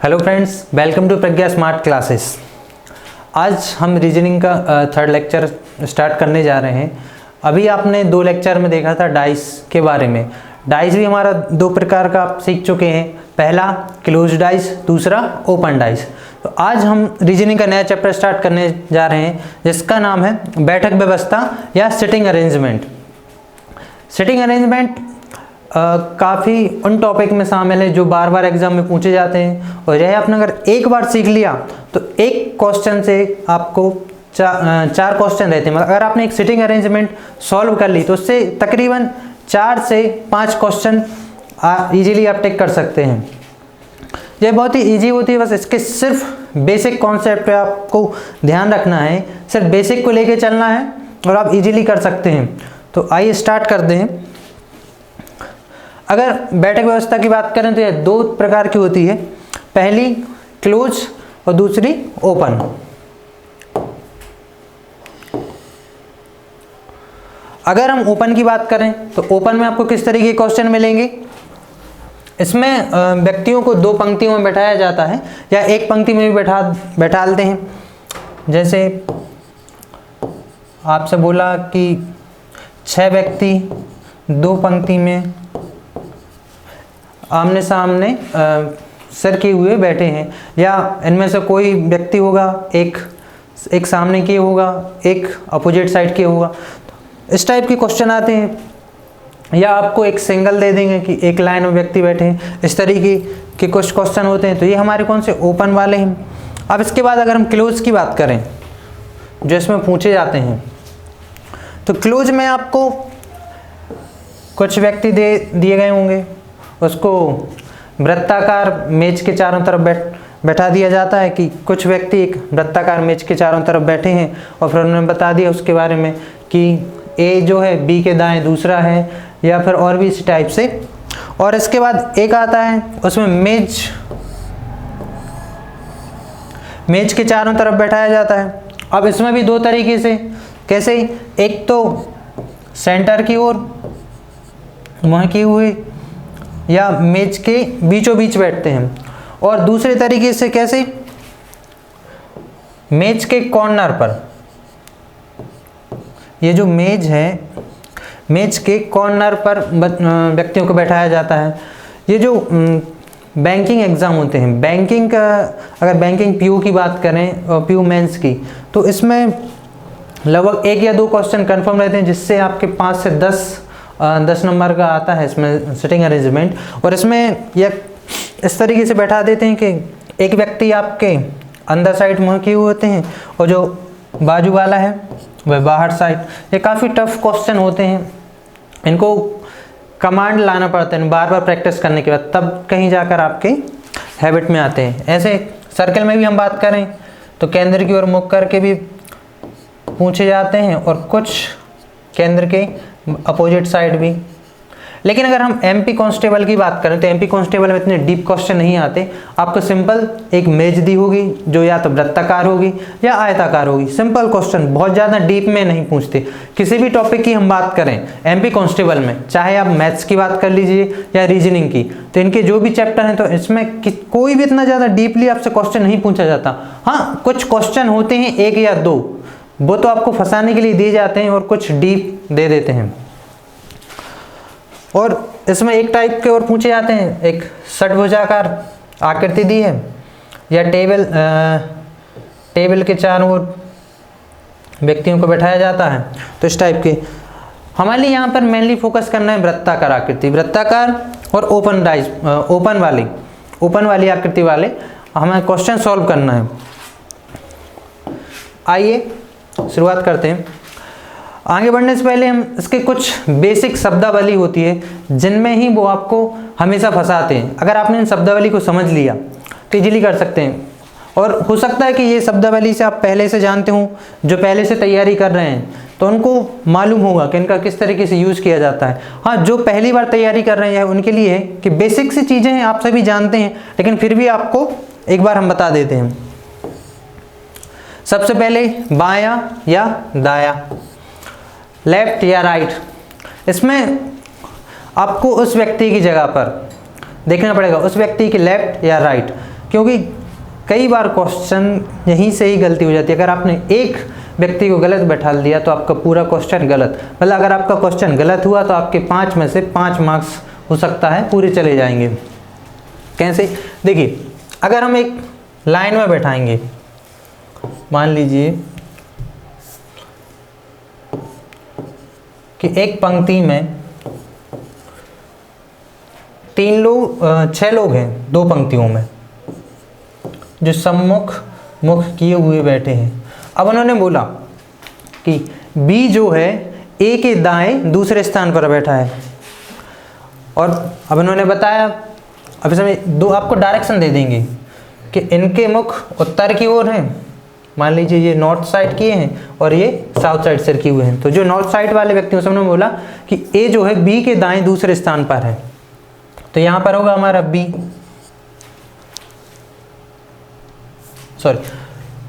Hello friends, welcome to Pragya smart classes. आज हम reasoning का थर्ड लेक्चर स्टार्ट करने जा रहे हैं। अभी आपने दो लेक्चर में देखा था डाइस के बारे में। डाइस भी हमारा दो प्रकार का आप सीख चुके हैं, पहला क्लोज डाइस, दूसरा ओपन डाइस। तो आज हम रीजनिंग का नया चैप्टर स्टार्ट करने जा रहे हैं जिसका नाम है बैठक व्यवस्था या सिटिंग अरेंजमेंट। सिटिंग अरेंजमेंट काफ़ी उन टॉपिक में शामिल है जो बार बार एग्जाम में पूछे जाते हैं, और यह आपने अगर एक बार सीख लिया तो एक क्वेश्चन से आपको चार क्वेश्चन रहते हैं। मतलब अगर आपने एक सिटिंग अरेंजमेंट सॉल्व कर ली तो उससे तकरीबन 4 से 5 क्वेश्चन इजीली आप टिक कर सकते हैं। यह बहुत ही इजी होती है, बस इसके सिर्फ बेसिक कॉन्सेप्ट पे आपको ध्यान रखना है, सिर्फ बेसिक को लेके चलना है और आप इजीली कर सकते हैं। तो आइए स्टार्ट करते हैं। अगर बैठक व्यवस्था की बात करें तो यह दो प्रकार की होती है, पहली क्लोज और दूसरी ओपन। अगर हम ओपन की बात करें तो ओपन में आपको किस तरीके के क्वेश्चन मिलेंगे। इसमें व्यक्तियों को दो पंक्तियों में बैठाया जाता है या एक पंक्ति में भी बैठालते हैं। जैसे आपसे बोला कि 6 व्यक्ति दो पंक्ति में आमने सामने सर किए हुए बैठे हैं, या इनमें से कोई व्यक्ति होगा एक सामने किए होगा, एक अपोजिट साइड किए होगा। इस टाइप के क्वेश्चन आते हैं। या आपको एक सिंगल दे देंगे कि एक लाइन में व्यक्ति बैठे हैं, इस तरीके के कुछ क्वेश्चन होते हैं। तो ये हमारे कौन से ओपन वाले हैं। अब इसके बाद अगर हम क्लोज की बात करें जो इसमें पूछे जाते हैं, तो क्लोज में आपको कुछ व्यक्ति दिए गए होंगे, उसको वृत्ताकार मेज के चारों तरफ बैठा दिया जाता है कि कुछ व्यक्ति एक वृत्ताकार मेज के चारों तरफ बैठे हैं, और फिर उन्होंने बता दिया उसके बारे में कि ए जो है बी के दाएं दूसरा है, या फिर और भी इस टाइप से। और इसके बाद एक आता है, उसमें मेज के चारों तरफ बैठाया जाता है। अब इसमें भी दो तरीके से, कैसे, एक तो सेंटर की ओर वहाँ किए हुए या मेज के बीचों बीच बैठते हैं, और दूसरे तरीके से कैसे, मेज के कॉर्नर पर। ये जो मेज है, मेज के कॉर्नर पर व्यक्तियों को बैठाया जाता है। ये जो बैंकिंग एग्ज़ाम होते हैं, बैंकिंग का अगर बैंकिंग पीयू की बात करें और पीयू मेंस की, तो इसमें लगभग 1 या 2 क्वेश्चन कंफर्म रहते हैं जिससे आपके 5 से 10 नंबर का आता है इसमें सिटिंग अरेंजमेंट। और इसमें यह इस तरीके से बैठा देते हैं कि एक व्यक्ति आपके अंदर साइड मुँह किए हुए होते हैं और जो बाजू वाला है वह बाहर साइड। ये काफ़ी टफ क्वेश्चन होते हैं, इनको कमांड लाना पड़ता है बार बार प्रैक्टिस करने के बाद, तब कहीं जाकर आपके हैबिट में आते हैं। ऐसे सर्कल में भी हम बात करें तो केंद्र की ओर मुख करके भी पूछे जाते हैं, और कुछ केंद्र के अपोजिट साइड भी। लेकिन अगर हम एमपी कांस्टेबल की बात करें तो एमपी कांस्टेबल में इतने डीप क्वेश्चन नहीं आते। आपको सिंपल एक मेज दी होगी जो या तो वृत्ताकार होगी या आयताकार होगी, सिंपल क्वेश्चन, बहुत ज़्यादा डीप में नहीं पूछते। किसी भी टॉपिक की हम बात करें एमपी कांस्टेबल में, चाहे आप मैथ्स की बात कर लीजिए या रीजनिंग की, तो इनके जो भी चैप्टर हैं तो इसमें कोई भी इतना ज़्यादा डीपली आपसे क्वेश्चन नहीं पूछा जाता। हाँ, कुछ क्वेश्चन होते हैं 1 या 2, वो तो आपको फंसाने के लिए दिए जाते हैं, और कुछ डीप दे देते हैं। और इसमें एक टाइप के और पूछे जाते हैं, एक षटभुजाकार आकृति दी है, या टेबल के चारों ओर व्यक्तियों को बैठाया जाता है। तो इस टाइप के हमारे लिए यहाँ पर मेनली फोकस करना है वृत्ताकार आकृति, वृत्ताकार और ओपन वाली आकृति वाले हमें क्वेश्चन सॉल्व करना है। आइए शुरुआत करते हैं। आगे बढ़ने से पहले हम इसके कुछ बेसिक शब्दावली होती है जिनमें ही वो आपको हमेशा फंसाते हैं। अगर आपने इन शब्दावली को समझ लिया तो इजीली कर सकते हैं। और हो सकता है कि ये शब्दावली से आप पहले से जानते हो, जो पहले से तैयारी कर रहे हैं तो उनको मालूम होगा कि इनका किस तरीके से यूज़ किया जाता है। हाँ, जो पहली बार तैयारी कर रहे हैं उनके लिए है कि बेसिक सी चीज़ें हैं, आप सभी जानते हैं, लेकिन फिर भी आपको एक बार हम बता देते हैं। सबसे पहले बायां या दायां, लेफ्ट या राइट। इसमें आपको उस व्यक्ति की जगह पर देखना पड़ेगा, उस व्यक्ति की लेफ्ट या राइट, क्योंकि कई बार क्वेश्चन यहीं से ही गलती हो जाती है। अगर आपने एक व्यक्ति को गलत बैठा दिया तो आपका पूरा क्वेश्चन गलत, मतलब अगर आपका क्वेश्चन गलत हुआ तो आपके 5 में से 5 मार्क्स हो सकता है पूरे चले जाएंगे। कैसे? देखिए, अगर हम एक लाइन में बैठाएंगे, मान लीजिए कि एक पंक्ति में 6 लोग हैं 2 पंक्तियों में, जो सम्मुख मुख किए हुए बैठे हैं। अब उन्होंने बोला कि बी जो है ए के दाएं दूसरे स्थान पर बैठा है, और अब उन्होंने बताया, अब इसमें 2 आपको डायरेक्शन दे देंगे कि इनके मुख उत्तर की ओर हैं, मान लीजिए ये नॉर्थ साइड किए हैं और ये साउथ साइड से किए हुए हैं। तो जो नॉर्थ साइड वाले व्यक्तियों से उन्होंने बोला कि ए जो है बी के दाएं दूसरे स्थान पर है, तो यहाँ पर होगा हमारा बी,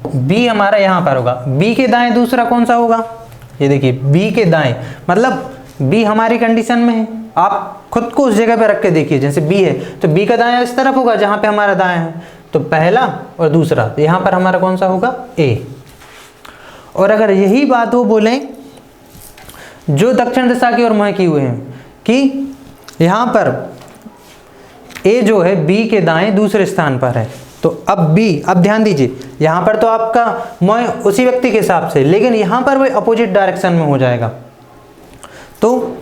बी हमारा यहाँ पर होगा। बी के दाएं दूसरा कौन सा होगा? ये देखिए, बी के दाएं मतलब बी हमारी कंडीशन में है, आप खुद को उस जगह पे रख के देखिए। जैसे बी है तो बी का दायां इस तरफ होगा जहाँ पे हमारा दायां है, तो पहला और दूसरा, तो यहाँ पर हमारा कौन सा होगा? ए। और अगर यही बात वो बोलें जो दक्षिण दिशा की ओर मुँह किए हुए हैं कि यहाँ पर ए जो है बी के दाएं दूसरे स्थान पर है, तो अब बी, अब ध्यान दीजिए, यहाँ पर तो आपका मुँह उसी व्यक्ति के हिसाब से, लेकिन यहाँ पर वो अपोजिट डायरेक्शन में हो जाएगा। तो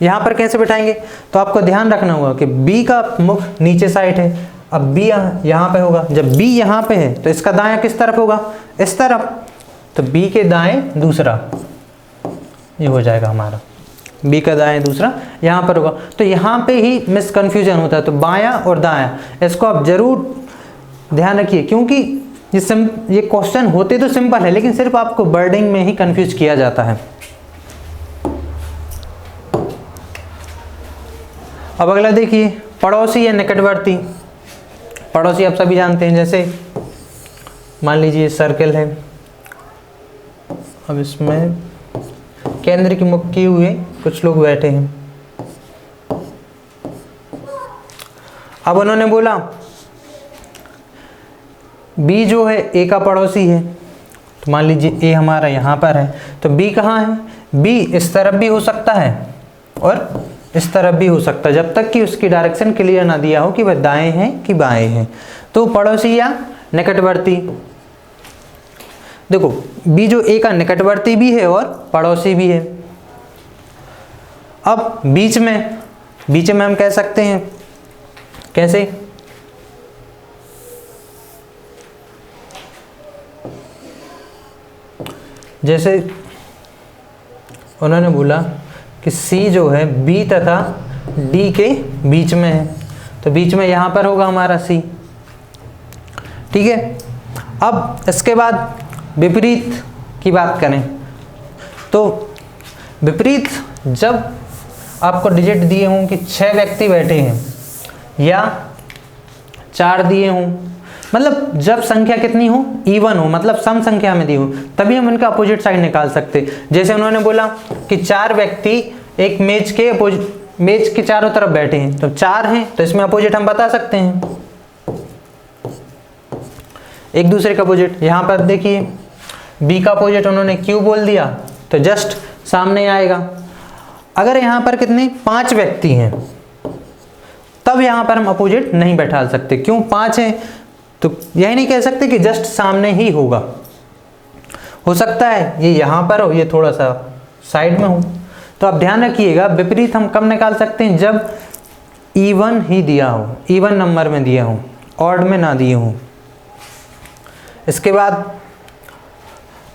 यहाँ पर कैसे बैठाएंगे? तो आपको ध्यान रखना होगा कि बी का मुख नीचे साइड है, अब बी यहाँ पे होगा। जब बी यहाँ पे है तो इसका दायां किस तरफ होगा? इस तरफ, तो बी के दाएं दूसरा, ये हो जाएगा हमारा बी का दाएं दूसरा यहाँ पर होगा। तो यहाँ पे ही मिसकन्फ्यूजन होता है, तो बायां और दायां इसको आप जरूर ध्यान रखिए, क्योंकि ये क्वेश्चन होते तो सिंपल है, लेकिन सिर्फ आपको वर्डिंग में ही कंफ्यूज किया जाता है। अब अगला देखिए, पड़ोसी या निकटवर्ती। पड़ोसी आप सभी जानते हैं, जैसे मान लीजिए सर्कल है, अब इसमें केंद्र की मुख किए हुए कुछ लोग बैठे हैं। अब उन्होंने बोला बी जो है ए का पड़ोसी है, तो मान लीजिए ए हमारा यहाँ पर है, तो बी कहाँ है? बी इस तरफ भी हो सकता है और इस तरफ भी हो सकता है, जब तक कि उसकी डायरेक्शन क्लियर ना दिया हो कि वह दाएं हैं कि बाएं हैं। तो पड़ोसी या निकटवर्ती, देखो बी जो ए का निकटवर्ती भी है और पड़ोसी भी है। अब बीच में हम कह सकते हैं, कैसे? जैसे उन्होंने बोला कि सी जो है बी तथा डी के बीच में है, तो बीच में यहाँ पर होगा हमारा सी। ठीक है। अब इसके बाद विपरीत की बात करें, तो विपरीत जब आपको डिजिट दिए हों कि 6 व्यक्ति बैठे हैं या 4 दिए हों, मतलब जब संख्या कितनी हो? इवन हो, मतलब सम संख्या में दी हो, तभी हम इनका अपोजिट साइड निकाल सकते। जैसे उन्होंने बोला कि 4 व्यक्ति एक मेज के चारों तरफ बैठे हैं, तो 4 हैं, तो इसमें अपोजिट हम बता सकते हैं एक दूसरे का अपोजिट। यहाँ पर देखिए बी का अपोजिट उन्होंने क्यू बोल दिया, तो जस्ट सामने आएगा। अगर यहाँ पर कितने 5 व्यक्ति हैं, तब यहाँ पर हम अपोजिट नहीं बैठा सकते। क्यों? 5 हैं, तो यही नहीं कह सकते कि जस्ट सामने ही होगा, हो सकता है ये यहाँ पर हो, ये थोड़ा सा साइड में हो। तो आप ध्यान रखिएगा, विपरीत हम कब निकाल सकते हैं? जब इवन ही दिया हो, इवन नंबर में दिया हो, ऑड में ना दिए हो। इसके बाद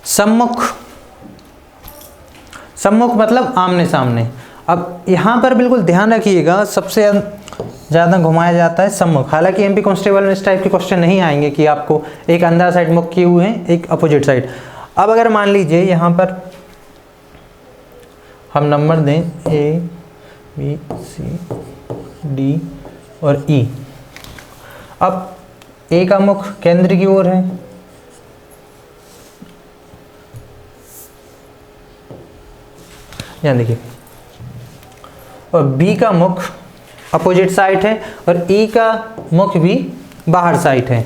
सम्मुख, सम्मुख मतलब आमने सामने। अब यहाँ पर बिल्कुल ध्यान रखिएगा, सबसे ज़्यादा घुमाया जाता है सम्मुख। हालांकि एमपी कांस्टेबल में इस टाइप के क्वेश्चन नहीं आएंगे कि आपको एक अंदर साइड मुख किए हुए हैं, एक अपोजिट साइड। अब अगर मान लीजिए यहाँ पर हम नंबर दें ए बी सी डी और ई। अब ए का मुख केंद्र की ओर है, यहाँ देखिए, और बी का मुख अपोजिट साइड है और ई का मुख भी बाहर साइड है।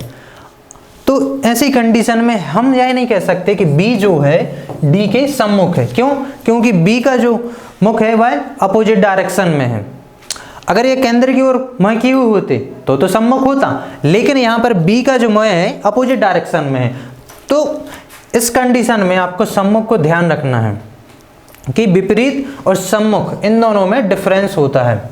तो ऐसी कंडीशन में हम यह नहीं कह सकते कि B जो है D के सम्मुख है। क्यों? क्योंकि B का जो मुख है वह अपोजिट डायरेक्शन में है। अगर ये केंद्र की ओर मुँह किए हुए होते तो सम्मुख होता, लेकिन यहाँ पर B का जो मुँह है अपोजिट डायरेक्शन में है। तो इस कंडीशन में आपको सम्मुख को ध्यान रखना है कि विपरीत और सम्मुख इन दोनों में डिफरेंस होता है।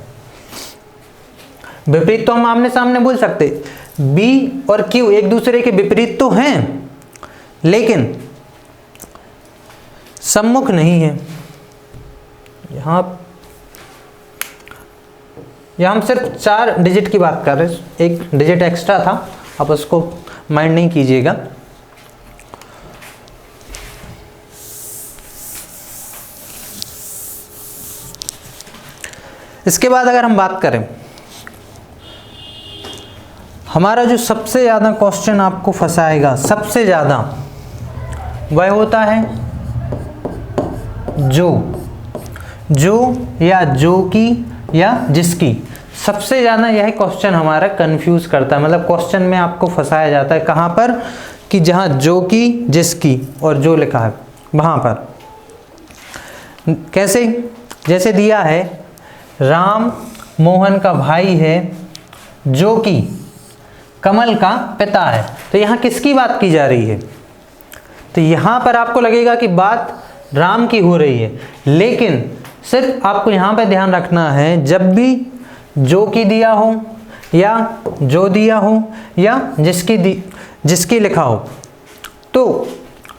विपरीत तो हम आमने सामने बोल सकते, B और Q एक दूसरे के विपरीत तो हैं, लेकिन सम्मुख नहीं है। यहाँ हम सिर्फ 4 डिजिट की बात कर रहे हैं, एक डिजिट एक्स्ट्रा था, आप उसको माइंड नहीं कीजिएगा। इसके बाद अगर हम बात करें, हमारा जो सबसे ज़्यादा क्वेश्चन आपको फंसाएगा, सबसे ज़्यादा, वह होता है जो या जो की या जिसकी। सबसे ज़्यादा यह क्वेश्चन हमारा कंफ्यूज करता है, मतलब क्वेश्चन में आपको फंसाया जाता है। कहाँ पर? कि जहाँ जो की, जिसकी और जो लिखा है वहाँ पर। कैसे? जैसे दिया है राम मोहन का भाई है जो कि कमल का पिता है। तो यहाँ किसकी बात की जा रही है? तो यहाँ पर आपको लगेगा कि बात राम की हो रही है, लेकिन सिर्फ आपको यहाँ पे ध्यान रखना है, जब भी जो की दिया हो या जो दिया हो या जिसकी लिखा हो, तो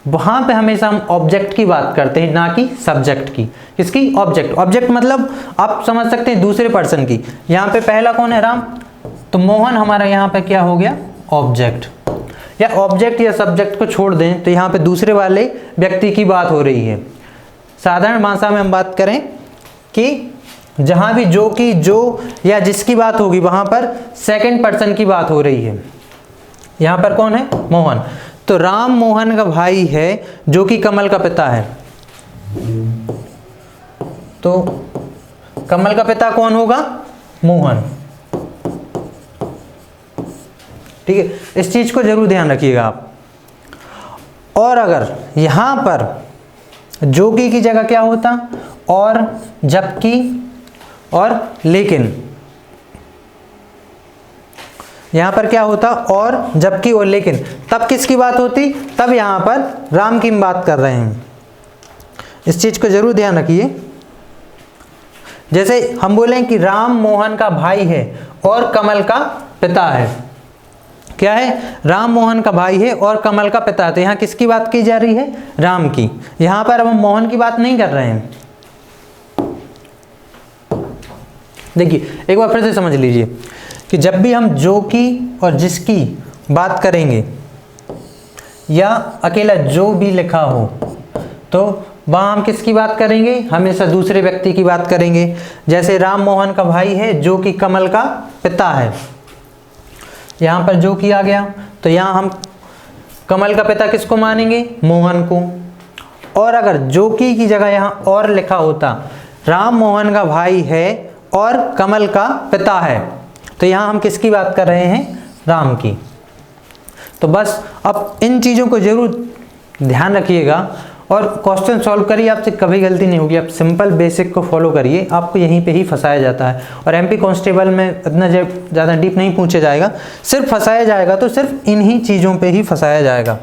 वहाँ पे हमेशा हम ऑब्जेक्ट की बात करते हैं, ना कि सब्जेक्ट की। किसकी? ऑब्जेक्ट। ऑब्जेक्ट मतलब आप समझ सकते हैं दूसरे पर्सन की। यहाँ पे पहला कौन है? राम। तो मोहन हमारा यहाँ पे क्या हो गया? ऑब्जेक्ट। या ऑब्जेक्ट या सब्जेक्ट को छोड़ दें तो यहाँ पे दूसरे वाले व्यक्ति की बात हो रही है। साधारण भाषा में हम बात करें कि जहाँ भी जो की, जो या जिसकी बात होगी वहाँ पर सेकंड पर्सन की बात हो रही है। यहाँ पर कौन है? मोहन। तो राम मोहन का भाई है जो कि कमल का पिता है। तो कमल का पिता कौन होगा? मोहन। ठीक है, इस चीज को जरूर ध्यान रखिएगा आप। और अगर यहां पर जो की जगह क्या होता? और, जबकि और लेकिन। यहां पर क्या होता? और, जबकि और लेकिन। तब किसकी बात होती? तब यहां पर राम की बात कर रहे हैं। इस चीज को जरूर ध्यान रखिए। जैसे हम बोलें कि राम मोहन का भाई है और कमल का पिता है। क्या है? राम मोहन का भाई है और कमल का पिता है। तो यहाँ किसकी बात की जा रही है? राम की। यहाँ पर अब हम मोहन की बात नहीं कर रहे हैं। देखिए एक बार फिर से समझ लीजिए कि जब भी हम जो की और जिसकी बात करेंगे या अकेला जो भी लिखा हो, तो वहाँ हम किसकी बात करेंगे? हमेशा दूसरे व्यक्ति की बात करेंगे। जैसे राम मोहन का भाई है जो कि कमल का पिता है। यहाँ पर जो की आ गया, तो यहाँ हम कमल का पिता किसको मानेंगे? मोहन को। और अगर जो की जगह यहाँ और लिखा होता, राम मोहन का भाई है और कमल का पिता है, तो यहाँ हम किसकी बात कर रहे हैं? राम की। तो बस अब इन चीज़ों को जरूर ध्यान रखिएगा और क्वेश्चन सॉल्व करिए, आपसे कभी गलती नहीं होगी। आप सिंपल बेसिक को फॉलो करिए, आपको यहीं पे ही फंसाया जाता है। और एमपी कांस्टेबल में इतना ज़्यादा डीप नहीं पूछा जाएगा, सिर्फ फंसाया जाएगा तो सिर्फ इन्हीं चीज़ों पे ही फंसाया जाएगा।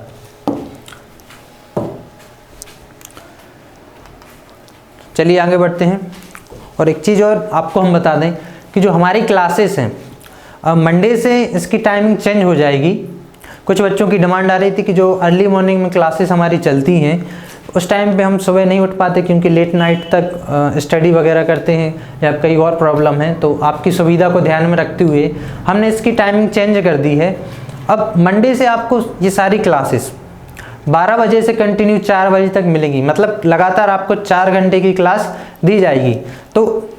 चलिए आगे बढ़ते हैं। और एक चीज़ और आपको हम बता दें कि जो हमारी क्लासेस हैं, अब मंडे से इसकी टाइमिंग चेंज हो जाएगी। कुछ बच्चों की डिमांड आ रही थी कि जो अर्ली मॉर्निंग में क्लासेस हमारी चलती हैं, उस टाइम पे हम सुबह नहीं उठ पाते क्योंकि लेट नाइट तक स्टडी वगैरह करते हैं या कई और प्रॉब्लम है। तो आपकी सुविधा को ध्यान में रखते हुए हमने इसकी टाइमिंग चेंज कर दी है। अब मंडे से आपको ये सारी क्लासेस 12 बजे से कंटिन्यू 4 बजे तक मिलेंगी, मतलब लगातार आपको 4 घंटे की क्लास दी जाएगी। तो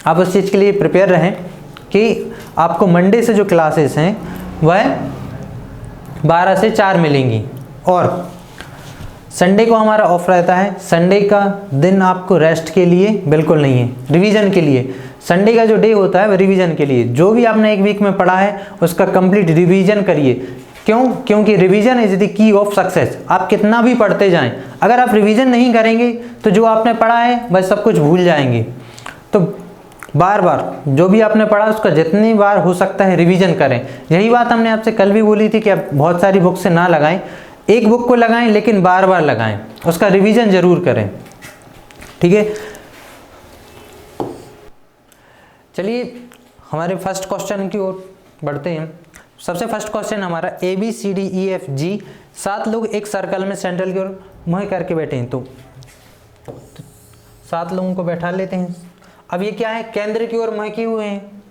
आप उस चीज़ के लिए प्रिपेयर रहें कि आपको मंडे से जो क्लासेस हैं वह 12 से 4 मिलेंगी। और संडे को हमारा ऑफ रहता है। संडे का दिन आपको रेस्ट के लिए बिल्कुल नहीं है, रिवीजन के लिए संडे का जो डे होता है वो रिवीजन के लिए, जो भी आपने एक वीक में पढ़ा है उसका कंप्लीट रिवीजन करिए। क्यों? क्योंकि revision is the key of success. आप कितना भी पढ़ते जाएं, अगर आप रिवीजन नहीं करेंगे तो जो आपने पढ़ा है बस सब कुछ भूल जाएंगे। तो बार बार जो भी आपने पढ़ा उसका जितनी बार हो सकता है रिवीजन करें। यही बात हमने आपसे कल भी बोली थी कि आप बहुत सारी बुक से ना लगाएं, एक बुक को लगाएं लेकिन बार बार लगाएं, उसका रिवीजन जरूर करें। ठीक है, चलिए हमारे फर्स्ट क्वेश्चन की ओर बढ़ते हैं। सबसे फर्स्ट क्वेश्चन हमारा ABCDEFG 7 लोग एक सर्कल में सेंट्रल की ओर मुँह करके बैठे हैं। तो 7 लोगों को बैठा लेते हैं। अब ये क्या है, केंद्र की ओर मुँह किए हुए हैं।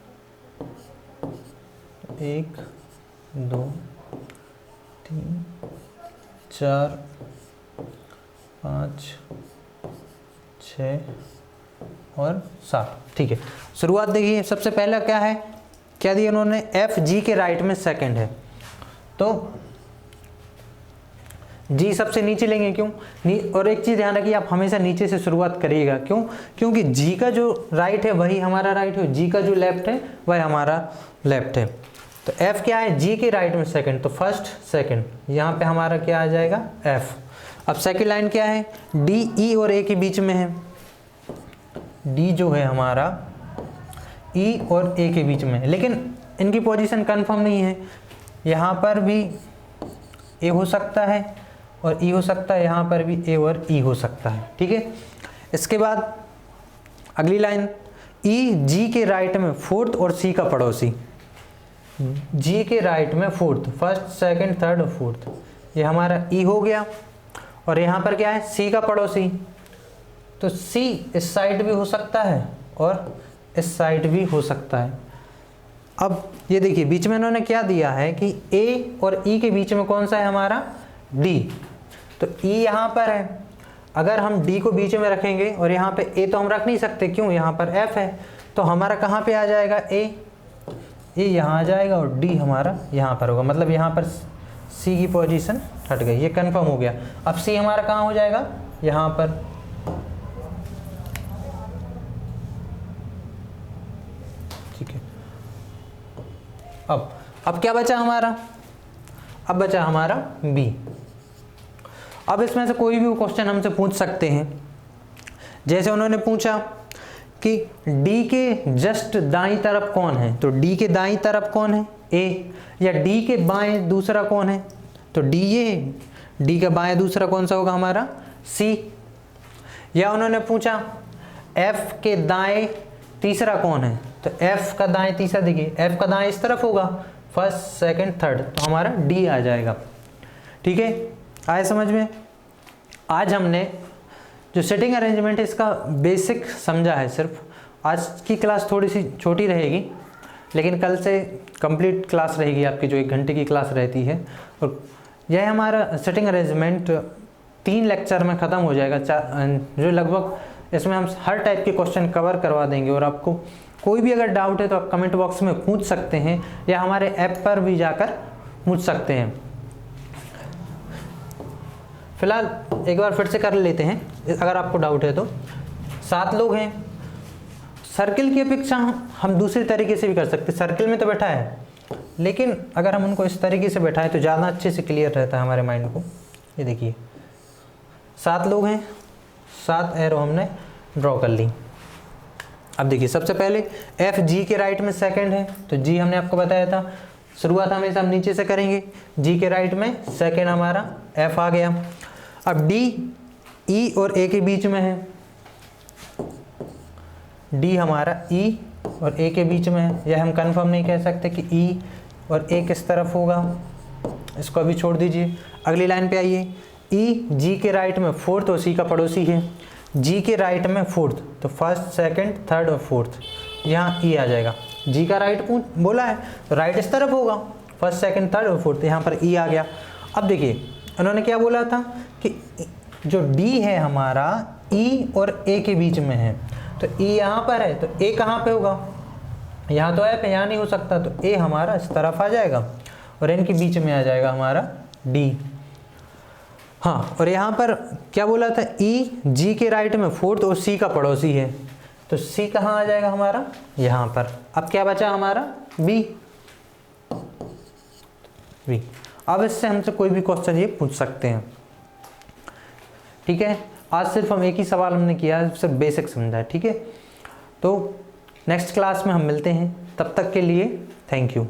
1 2 3 4 5 6 और 7। ठीक है, शुरुआत देखिए। सबसे पहला क्या है, क्या दिया उन्होंने, FG के राइट में सेकंड है, तो G सबसे नीचे लेंगे। क्यों? और एक चीज ध्यान रखिए, आप हमेशा नीचे से शुरुआत करिएगा। क्यों? क्योंकि G का जो राइट है वही हमारा राइट है, G का जो लेफ्ट है वही हमारा लेफ्ट है। तो F क्या है, G के राइट में सेकंड, तो फर्स्ट सेकंड, यहाँ पे हमारा क्या आ जाएगा, F। अब सेकंड लाइन क्या है, D E और A के बीच में है। D जो है हमारा E और A के बीच में है, लेकिन इनकी पोजीशन कंफर्म नहीं है। यहाँ पर भी A हो सकता है और E हो सकता है, यहाँ पर भी A और E हो सकता है। ठीक है, इसके बाद अगली लाइन, E G के राइट में फोर्थ और C का पड़ोसी। G के राइट में फोर्थ, फर्स्ट सेकंड थर्ड और फोर्थ, ये हमारा E हो गया। और यहाँ पर क्या है, C का पड़ोसी, तो C इस साइड भी हो सकता है और इस साइड भी हो सकता है। अब ये देखिए बीच में इन्होंने क्या दिया है कि A और E के बीच में कौन सा है हमारा, D। तो E यहाँ पर है, अगर हम D को बीच में रखेंगे और यहाँ पे A तो हम रख नहीं सकते, क्यों, यहाँ पर F है, तो हमारा कहाँ पे आ जाएगा, A यहाँ आ जाएगा और D हमारा यहाँ पर होगा। मतलब यहाँ पर C की पोजीशन हट गई, ये कंफर्म हो गया। अब C हमारा कहाँ हो जाएगा, यहाँ पर। ठीक है, अब क्या बचा हमारा, अब बचा हमारा B। अब इसमें से कोई भी क्वेश्चन हमसे पूछ सकते हैं। जैसे उन्होंने पूछा कि D के जस्ट दाईं तरफ कौन है, तो D के दाईं तरफ कौन है, A, या D के बाएं दूसरा कौन है, तो D ये है। D का बाएं दूसरा कौन सा होगा हमारा, C। या उन्होंने पूछा F के दाएं तीसरा कौन है, तो F का दाएं तीसरा, देखिए F का दाएं इस तरफ होगा, फर्स्ट सेकंड थर्ड, तो हमारा D आ जाएगा। ठीक है, आए समझ में। आज हमने जो सेटिंग अरेंजमेंट है इसका बेसिक समझा है सिर्फ। आज की क्लास थोड़ी सी छोटी रहेगी, लेकिन कल से कंप्लीट क्लास रहेगी आपकी, जो 1 घंटे की क्लास रहती है। और यह हमारा सेटिंग अरेंजमेंट 3 लेक्चर में ख़त्म हो जाएगा, जो लगभग इसमें हम हर टाइप के क्वेश्चन कवर करवा देंगे। और आपको कोई भी अगर डाउट है तो आप कमेंट बॉक्स में पूछ सकते हैं, या हमारे ऐप पर भी जाकर पूछ सकते हैं। फिलहाल एक बार फिर से कर लेते हैं, अगर आपको डाउट है तो। 7 लोग हैं, सर्किल की अपेक्षा हम दूसरे तरीके से भी कर सकते हैं। सर्किल में तो बैठा है, लेकिन अगर हम उनको इस तरीके से बैठाएं तो ज़्यादा अच्छे से क्लियर रहता है हमारे माइंड को। ये देखिए 7 लोग हैं, 7 एरो हमने ड्रॉ कर ली। अब देखिए सबसे पहले F G के राइट में सेकंड है, तो G हमने आपको बताया था, शुरुआत हमेशा हम नीचे से करेंगे। G के राइट में सेकंड हमारा F आ गया। अब D E और A के बीच में है, D हमारा E और A के बीच में है। यह हम कंफर्म नहीं कह सकते कि E और A किस तरफ होगा, इसको अभी छोड़ दीजिए। अगली लाइन पे आइए, E G के राइट में फोर्थ और C का पड़ोसी है। G के राइट में फोर्थ, तो फर्स्ट सेकंड थर्ड और फोर्थ, यहाँ E आ जाएगा। G का राइट बोला है तो राइट इस तरफ होगा, फर्स्ट सेकंड थर्ड और फोर्थ, यहाँ पर E आ गया। अब देखिए उन्होंने क्या बोला था कि जो D है हमारा E और A के बीच में है, तो E यहाँ पर है तो A कहाँ पे होगा, यहाँ तो F है, यहाँ नहीं हो सकता, तो A हमारा इस तरफ आ जाएगा और इनके बीच में आ जाएगा हमारा D। हाँ, और यहाँ पर क्या बोला था, E G के राइट में फोर्थ और C का पड़ोसी है। तो सी कहाँ आ जाएगा हमारा, यहाँ पर। अब क्या बचा हमारा, बी। बी। अब इससे हमसे कोई भी क्वेश्चन ये पूछ सकते हैं, ठीक है। आज सिर्फ हम एक ही सवाल हमने किया है, सिर्फ बेसिक समझा है, ठीक है। तो नेक्स्ट क्लास में हम मिलते हैं, तब तक के लिए थैंक यू।